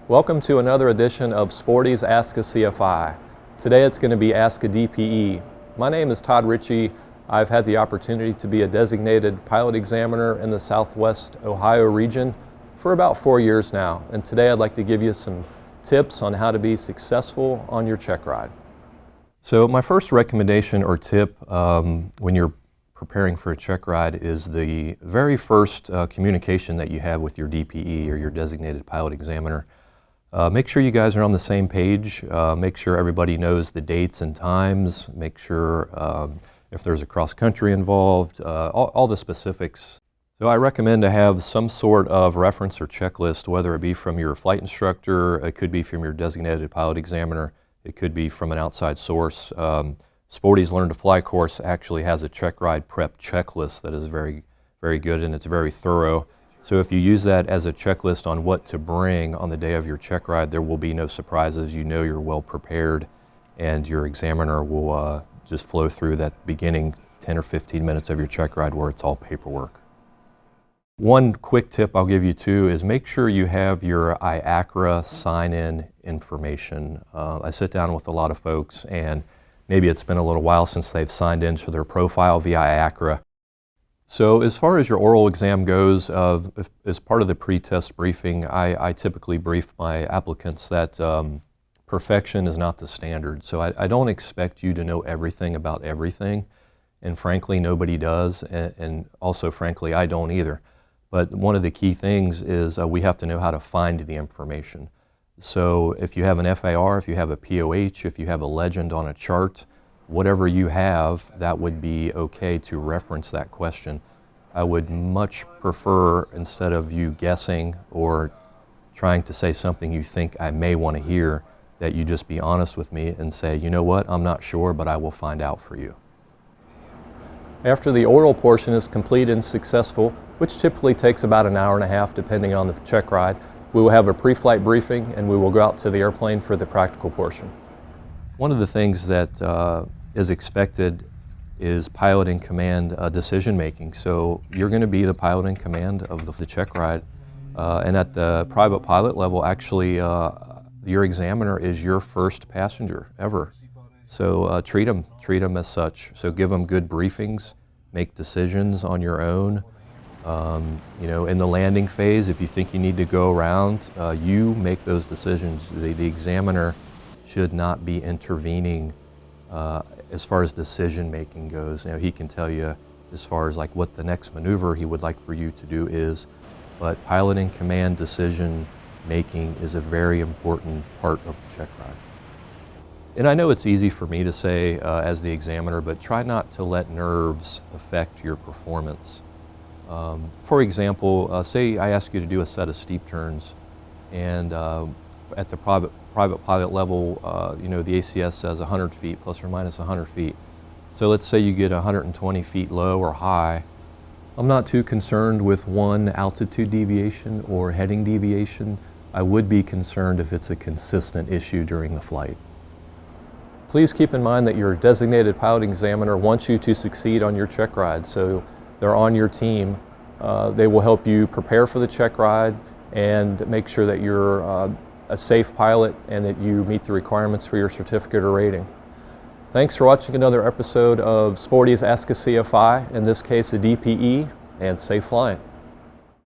Welcome to another edition of Sporty's Ask a CFI. Today it's going to be Ask a DPE. My name is Todd Ritchey. I've had the opportunity to be a designated pilot examiner in the Southwest Ohio region for about 4 years now. And today I'd like to give you some tips on how to be successful on your check ride. So my first recommendation or tip when you're preparing for a check ride is the very first communication that you have with your DPE or your designated pilot examiner. Make sure you guys are on the same page. Make sure everybody knows the dates and times. Make sure if there's a cross-country involved, all the specifics. So I recommend to have some sort of reference or checklist, whether it be from your flight instructor, it could be from your designated pilot examiner, it could be from an outside source. Sporty's Learn to Fly course actually has a check ride prep checklist that is very, very good, and it's very thorough. So if you use that as a checklist on what to bring on the day of your check ride, there will be no surprises. You know you're well prepared, and your examiner will just flow through that beginning 10 or 15 minutes of your check ride where it's all paperwork. One quick tip I'll give you too is make sure you have your IACRA sign-in information. I sit down with a lot of folks, and maybe it's been a little while since they've signed into their profile via IACRA. So as far as your oral exam goes, as part of the pre-test briefing, I typically brief my applicants that perfection is not the standard. So I don't expect you to know everything about everything, and frankly nobody does, and also frankly I don't either. But one of the key things is we have to know how to find the information. So if you have an FAR, if you have a POH, if you have a legend on a chart, whatever you have, that would be okay to reference that question. I would much prefer, instead of you guessing or trying to say something you think I may want to hear, that you just be honest with me and say, you know what, I'm not sure, but I will find out for you. After the oral portion is complete and successful, which typically takes about an hour and a half depending on the check ride, we will have a pre-flight briefing and we will go out to the airplane for the practical portion. One of the things that is expected is pilot in command decision making. So you're going to be the pilot in command of the check ride, and at the private pilot level, actually your examiner is your first passenger ever. So treat them as such. So give them good briefings, make decisions on your own. You know, in the landing phase, if you think you need to go around, you make those decisions. The examiner should not be intervening as far as decision making goes. You know, he can tell you as far as like what the next maneuver he would like for you to do is, but pilot in command decision making is a very important part of the check ride. And I know it's easy for me to say as the examiner, but try not to let nerves affect your performance. For example, say I ask you to do a set of steep turns, and at the private pilot level, you know, the ACS says 100 feet, plus or minus 100 feet. So let's say you get 120 feet low or high. I'm not too concerned with one altitude deviation or heading deviation. I would be concerned if it's a consistent issue during the flight. Please keep in mind that your designated pilot examiner wants you to succeed on your check ride, so they're on your team. They will help you prepare for the check ride and make sure that you're a safe pilot and that you meet the requirements for your certificate or rating. Thanks for watching another episode of Sporty's Ask a CFI, in this case a DPE, and safe flying.